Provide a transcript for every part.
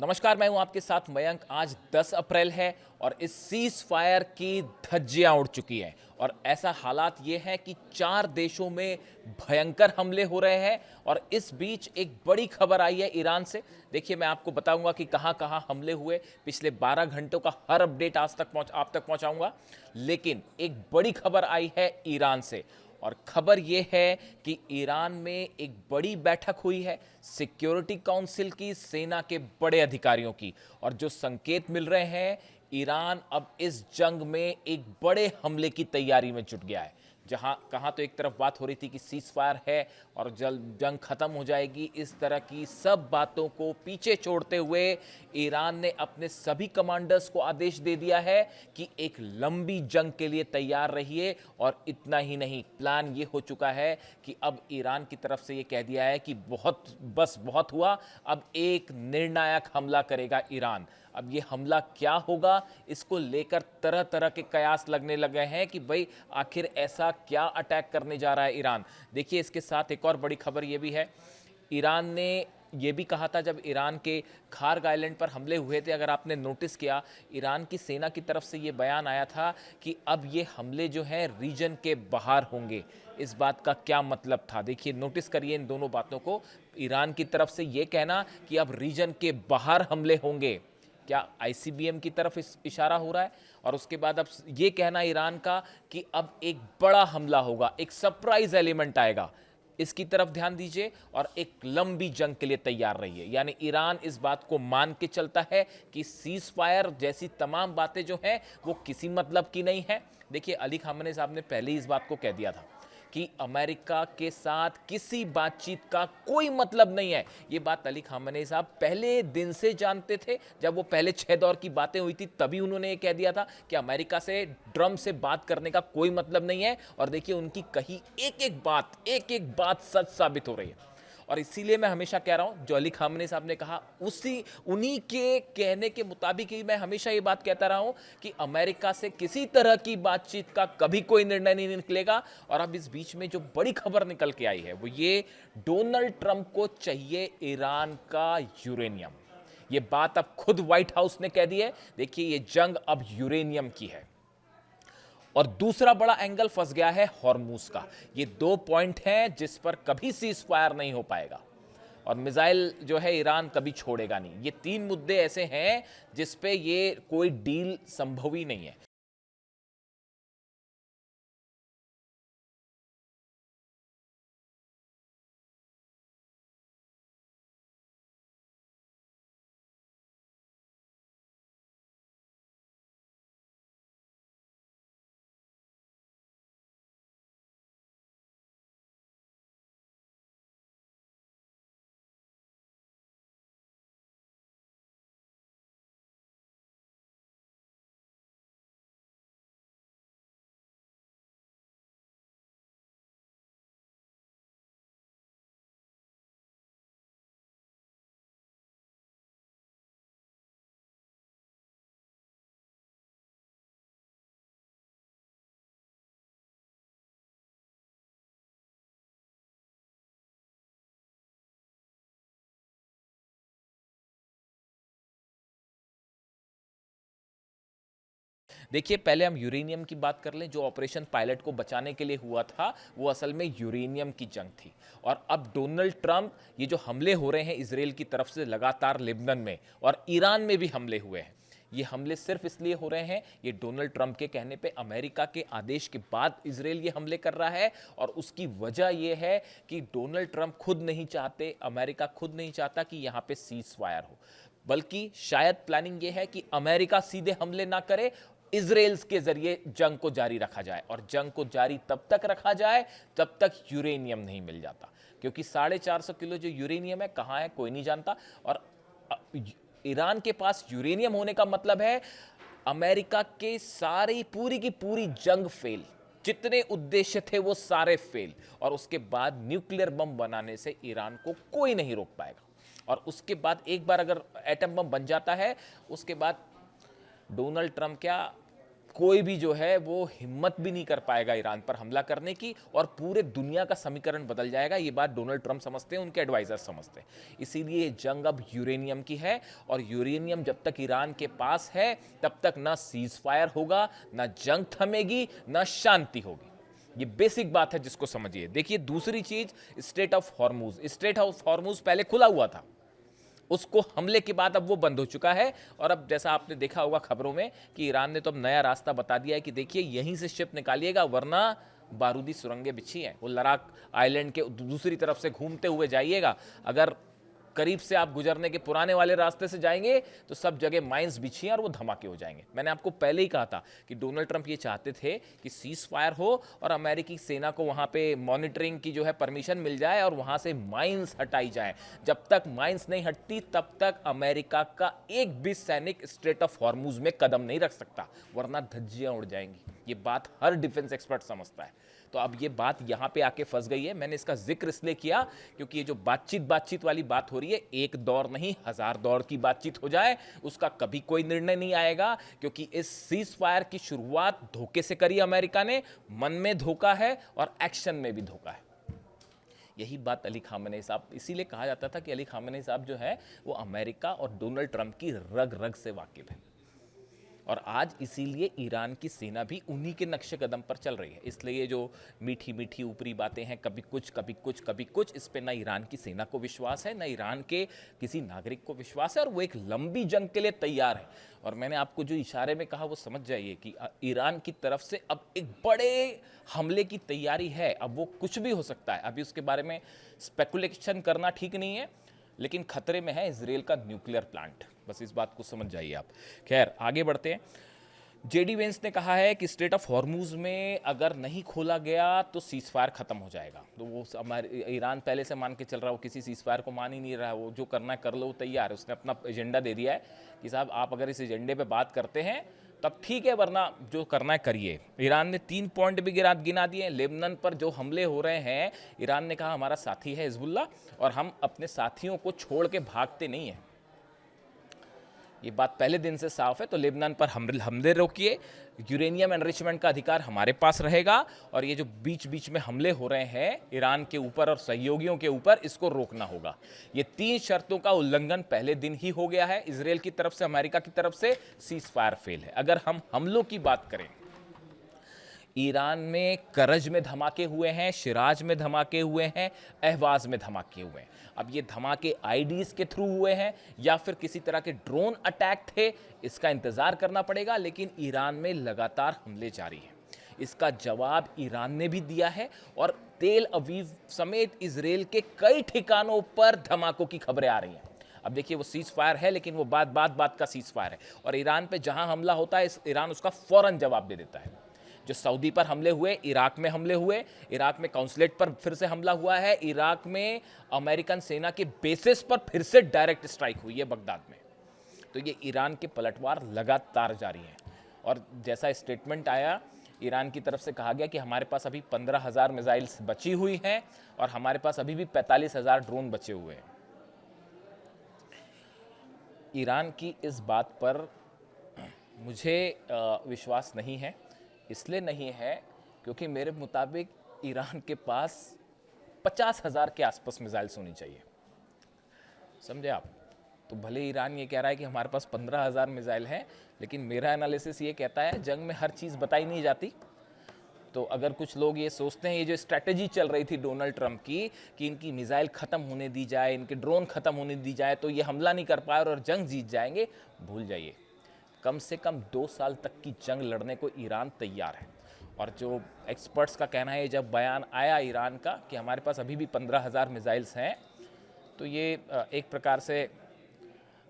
नमस्कार, मैं हूं आपके साथ मयंक। आज 10 अप्रैल है और इस सीज फायर की धज्जियां उड़ चुकी हैं और ऐसा हालात ये है कि 4 देशों में भयंकर हमले हो रहे हैं। और इस बीच एक बड़ी खबर आई है ईरान से। देखिए, मैं आपको बताऊंगा कि कहां कहां हमले हुए, पिछले 12 घंटों का हर अपडेट आप तक पहुंचाऊंगा। लेकिन एक बड़ी खबर आई है ईरान से और खबर यह है कि ईरान में एक बड़ी बैठक हुई है सिक्योरिटी काउंसिल की, सेना के बड़े अधिकारियों की। और जो संकेत मिल रहे हैं, ईरान अब इस जंग में एक बड़े हमले की तैयारी में जुट गया है। जहां कहां तो एक तरफ बात हो रही थी कि सीज फायर है और जल्द जंग खत्म हो जाएगी, इस तरह की सब बातों को पीछे छोड़ते हुए ईरान ने अपने सभी कमांडर्स को आदेश दे दिया है कि एक लंबी जंग के लिए तैयार रहिए। और इतना ही नहीं, प्लान ये हो चुका है कि अब ईरान की तरफ से ये कह दिया है कि बहुत हुआ, अब एक निर्णायक हमला करेगा ईरान। अब ये हमला क्या होगा, इसको लेकर तरह तरह के कयास लगने लगे हैं कि भाई आखिर ऐसा क्या अटैक करने जा रहा है ईरान। देखिए, इसके साथ एक और बड़ी खबर ये भी है, ईरान ने ये भी कहा था जब ईरान के खार्ग आइलैंड पर हमले हुए थे, अगर आपने नोटिस किया, ईरान की सेना की तरफ से ये बयान आया था कि अब ये हमले जो हैं रीजन के बाहर होंगे। इस बात का क्या मतलब था, देखिए, नोटिस करिए इन दोनों बातों को। ईरान की तरफ से ये कहना कि अब रीजन के बाहर हमले होंगे, क्या आईसीबीएम की तरफ इशारा हो रहा है? और उसके बाद अब ये कहना ईरान का कि अब एक बड़ा हमला होगा, एक सरप्राइज एलिमेंट आएगा, इसकी तरफ ध्यान दीजिए। और एक लंबी जंग के लिए तैयार रहिए। यानी ईरान इस बात को मान के चलता है कि सीज फायर जैसी तमाम बातें जो हैं वो किसी मतलब की नहीं है। देखिए, अली खामेनी साहब ने पहले ही इस बात को कह दिया था कि अमेरिका के साथ किसी बातचीत का कोई मतलब नहीं है। ये बात अली खामेनी साहब पहले दिन से जानते थे। जब वो पहले 6 दौर की बातें हुई थी तभी उन्होंने ये कह दिया था कि अमेरिका से ड्रम से बात करने का कोई मतलब नहीं है। और देखिए, उनकी कही एक एक बात सच साबित हो रही है। और इसीलिए मैं हमेशा कह रहा हूं, जो अली खामेनी साहब ने कहा उसी उन्हीं के कहने के मुताबिक ही मैं हमेशा ये बात कहता रहा हूं कि अमेरिका से किसी तरह की बातचीत का कभी कोई निर्णय नहीं निकलेगा। और अब इस बीच में जो बड़ी खबर निकल के आई है वो ये, डोनाल्ड ट्रंप को चाहिए ईरान का यूरेनियम। ये बात अब खुद व्हाइट हाउस ने कह दी है। देखिए, ये जंग अब यूरेनियम की है। और दूसरा बड़ा एंगल फंस गया है हॉर्मूज का। ये 2 पॉइंट हैं जिस पर कभी सीज फायर नहीं हो पाएगा और मिसाइल जो है ईरान कभी छोड़ेगा नहीं। ये 3 मुद्दे ऐसे हैं जिस पे ये कोई डील संभव ही नहीं है। देखिए, पहले हम यूरेनियम की बात कर लें। जो ऑपरेशन पायलट को बचाने के लिए हुआ था वो असल में यूरेनियम की जंग थी। और अब डोनाल्ड ट्रंप, ये जो हमले हो रहे हैं इसराइल की तरफ से लगातार लेबनान में और ईरान में भी हमले हुए हैं, ये हमले सिर्फ इसलिए हो रहे हैं, ये डोनाल्ड ट्रंप के कहने पे, अमेरिका के आदेश के बाद इसराइल ये हमले कर रहा है। और उसकी वजह ये है कि डोनाल्ड ट्रंप खुद नहीं चाहते, अमेरिका खुद नहीं चाहता कि यहां पे सीज फायर हो, बल्कि शायद प्लानिंग ये है कि अमेरिका सीधे हमले ना करे, इसराइल के जरिए जंग को जारी रखा जाए। और जंग को जारी तब तक रखा जाए जब तक यूरेनियम नहीं मिल जाता, क्योंकि 450 किलो जो यूरेनियम है कहाँ है कोई नहीं जानता। और ईरान के पास यूरेनियम होने का मतलब है अमेरिका के सारी पूरी की पूरी जंग फेल, जितने उद्देश्य थे वो सारे फेल। और उसके बाद न्यूक्लियर बम बनाने से ईरान को कोई नहीं रोक पाएगा। और उसके बाद एक बार अगर एटम बम बन जाता है, उसके बाद डोनाल्ड ट्रंप क्या कोई भी जो है वो हिम्मत भी नहीं कर पाएगा ईरान पर हमला करने की, और पूरे दुनिया का समीकरण बदल जाएगा। ये बात डोनाल्ड ट्रंप समझते हैं, उनके एडवाइजर समझते हैं। इसीलिए ये जंग अब यूरेनियम की है, और यूरेनियम जब तक ईरान के पास है तब तक ना सीज फायर होगा, ना जंग थमेगी, ना शांति होगी। ये बेसिक बात है जिसको समझिए। देखिए दूसरी चीज, straight of Hormuz. Straight of Hormuz पहले खुला हुआ था, उसको हमले के बाद अब वो बंद हो चुका है। और अब जैसा आपने देखा होगा खबरों में कि ईरान ने तो अब नया रास्ता बता दिया है कि देखिए यहीं से शिप निकालिएगा, वरना बारूदी सुरंगें बिछी हैं। वो लराक आइलैंड के दूसरी तरफ से घूमते हुए जाइएगा। अगर करीब से आप गुजरने के पुराने वाले रास्ते से जाएंगे तो सब जगह माइंस बिछी हैं और वो धमाके हो जाएंगे। मैंने आपको पहले ही कहा था कि डोनाल्ड ट्रंप ये चाहते थे कि सीज फायर हो और अमेरिकी सेना को वहां पे मॉनिटरिंग की जो है परमिशन मिल जाए और वहां से माइंस हटाई जाए। जब तक माइंस नहीं हटती तब तक अमेरिका का एक भी सैनिक स्ट्रेट ऑफ हॉर्मूज में कदम नहीं रख सकता, वरना धज्जियां उड़ जाएंगी। ये बात हर डिफेंस एक्सपर्ट समझता है। तो अब ये बात यहाँ पे आके फंस गई है। मैंने इसका जिक्र इसलिए किया क्योंकि ये जो बातचीत वाली बात हो रही है, एक दौर नहीं 1000 दौर की बातचीत हो जाए उसका कभी कोई निर्णय नहीं आएगा, क्योंकि इस सीज फायर की शुरुआत धोखे से करी अमेरिका ने। मन में धोखा है और एक्शन में भी धोखा है। यही बात अली खामेनेई साहब, इसीलिए कहा जाता था कि अली खामेनेई साहब जो है वो अमेरिका और डोनाल्ड ट्रंप की रग रग से वाकिफ है, और आज इसीलिए ईरान की सेना भी उन्हीं के नक्शे कदम पर चल रही है। इसलिए ये जो मीठी मीठी ऊपरी बातें हैं, कभी कुछ कभी कुछ कभी कुछ, इस पे ना ईरान की सेना को विश्वास है, ना ईरान के किसी नागरिक को विश्वास है, और वो एक लंबी जंग के लिए तैयार है। और मैंने आपको जो इशारे में कहा वो समझ जाइए कि ईरान की तरफ से अब एक बड़े हमले की तैयारी है। अब वो कुछ भी हो सकता है, अभी उसके बारे में स्पेकुलेशन करना ठीक नहीं है, लेकिन खतरे में है इजराइल का न्यूक्लियर प्लांट। बस इस बात को समझ जाइए आप। खैर आगे बढ़ते हैं। जेडी वेंस ने कहा है कि स्ट्रेट ऑफ हॉर्मूज में अगर नहीं खोला गया तो सीज फायर खत्म हो जाएगा। तो वो हमारे ईरान पहले से मान के चल रहा है, वो किसी सीज फायर को मान ही नहीं रहा है, वो जो करना है कर लो, वो तैयार है। उसने अपना एजेंडा दे दिया है कि साहब आप अगर इस एजेंडे पे बात करते हैं तब ठीक है, वरना जो करना है करिए। ईरान ने 3 पॉइंट भी गिना दिए। लेबनान पर जो हमले हो रहे हैं, ईरान ने कहा हमारा साथी है हिजबुल्ला और हम अपने साथियों को छोड़ के भागते नहीं हैं। ये बात पहले दिन से साफ है। तो लेबनान पर हमले रोकिए, यूरेनियम एनरिचमेंट का अधिकार हमारे पास रहेगा, और ये जो बीच बीच में हमले हो रहे हैं ईरान के ऊपर और सहयोगियों के ऊपर, इसको रोकना होगा। ये 3 शर्तों का उल्लंघन पहले दिन ही हो गया है इजराइल की तरफ से, अमेरिका की तरफ से। सीज फायर फेल है। अगर हम हमलों की बात करें, ईरान में करज में धमाके हुए हैं, शिराज में धमाके हुए हैं, अहवाज में धमाके हुए हैं। अब ये धमाके आईडीज के थ्रू हुए हैं या फिर किसी तरह के ड्रोन अटैक थे, इसका इंतजार करना पड़ेगा। लेकिन ईरान में लगातार हमले जारी हैं। इसका जवाब ईरान ने भी दिया है, और तेल अवीव समेत इजराइल के कई ठिकानों पर धमाकों की खबरें आ रही हैं। अब देखिए वो सीज फायर है, लेकिन वो बात का सीज फायर है, और ईरान पे जहां हमला होता है ईरान उसका फौरन जवाब दे देता है। जो सऊदी पर हमले हुए, इराक में हमले हुए, इराक में काउंसलेट पर फिर से हमला हुआ है, इराक में अमेरिकन सेना के बेसिस पर फिर से डायरेक्ट स्ट्राइक हुई है बगदाद में। तो ये ईरान के पलटवार लगातार जारी हैं। और जैसा स्टेटमेंट आया, ईरान की तरफ से कहा गया कि हमारे पास अभी 15,000 मिसाइल्स बची हुई हैं और हमारे पास अभी भी 45,000 ड्रोन बचे हुए हैं। ईरान की इस बात पर मुझे विश्वास नहीं है। इसलिए नहीं है क्योंकि मेरे मुताबिक ईरान के पास 50,000 के आसपास मिसाइल्स होनी चाहिए। समझे आप? तो भले ईरान ये कह रहा है कि हमारे पास 15,000 मिसाइल हैं, लेकिन मेरा एनालिसिस ये कहता है जंग में हर चीज़ बताई नहीं जाती। तो अगर कुछ लोग ये सोचते हैं, ये जो स्ट्रैटेजी चल रही थी डोनाल्ड ट्रंप की कि इनकी मिसाइल ख़त्म होने दी जाए, इनके ड्रोन ख़त्म होने दी जाए तो ये हमला नहीं कर पाए और जंग जीत जाएंगे, भूल जाइए। कम से कम 2 साल तक की जंग लड़ने को ईरान तैयार है। और जो एक्सपर्ट्स का कहना है, जब बयान आया ईरान का कि हमारे पास अभी भी 15,000 मिसाइल्स हैं, तो ये एक प्रकार से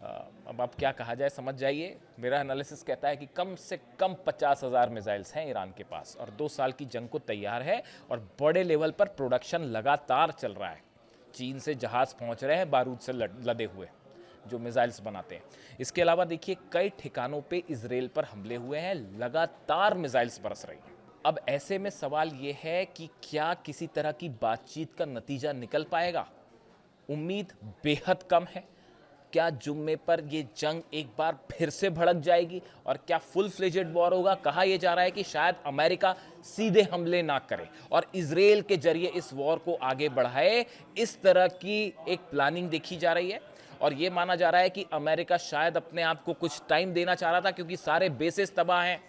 अब आप क्या कहा जाए समझ जाइए। मेरा एनालिसिस कहता है कि कम से कम 50,000 मिसाइल्स हैं ईरान के पास और 2 साल की जंग को तैयार है, और बड़े लेवल पर प्रोडक्शन लगातार चल रहा है। चीन से जहाज़ पहुंच रहे हैं बारूद से लदे हुए, जो मिसाइल्स बनाते हैं। इसके अलावा देखिए कई ठिकानों पे इजराइल पर हमले हुए हैं, लगातार मिसाइल्स बरस रही हैं। अब ऐसे में सवाल ये है कि क्या किसी तरह की बातचीत का नतीजा निकल पाएगा? उम्मीद बेहद कम है। क्या जुम्मे पर ये जंग एक बार फिर से भड़क जाएगी और क्या फुल फ्लेजेड वॉर होगा? कहा यह जा रहा है कि शायद अमेरिका सीधे हमले ना करे और इजराइल के जरिए इस वॉर को आगे बढ़ाए। इस तरह की एक प्लानिंग देखी जा रही है और ये माना जा रहा है कि अमेरिका शायद अपने आप को कुछ टाइम देना चाह रहा था, क्योंकि सारे बेसेस तबाह हैं,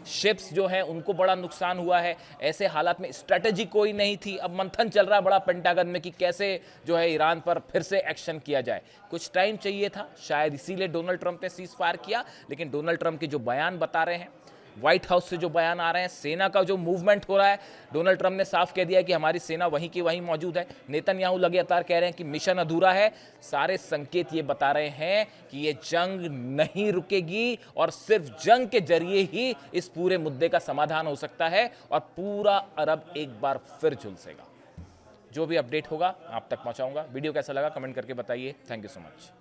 शिप्स जो हैं उनको बड़ा नुकसान हुआ है। ऐसे हालात में स्ट्रेटजी कोई नहीं थी। अब मंथन चल रहा है बड़ा पेंटागन में कि कैसे जो है ईरान पर फिर से एक्शन किया जाए। कुछ टाइम चाहिए था, शायद इसीलिए डोनाल्ड ट्रंप ने सीज फायर किया। लेकिन डोनाल्ड ट्रंप के जो बयान बता रहे हैं, व्हाइट हाउस से जो बयान आ रहे हैं, सेना का जो मूवमेंट हो रहा है, डोनाल्ड ट्रंप ने साफ कह दिया कि हमारी सेना वहीं की वहीं मौजूद है। नेतन्याहू लगातार कह रहे हैं कि मिशन अधूरा है। सारे संकेत ये बता रहे हैं कि ये जंग नहीं रुकेगी और सिर्फ जंग के जरिए ही इस पूरे मुद्दे का समाधान हो सकता है और पूरा अरब एक बार फिर झुलसेगा। जो भी अपडेट होगा आप तक पहुंचाऊंगा। वीडियो कैसा लगा कमेंट करके बताइए। Thank you so much.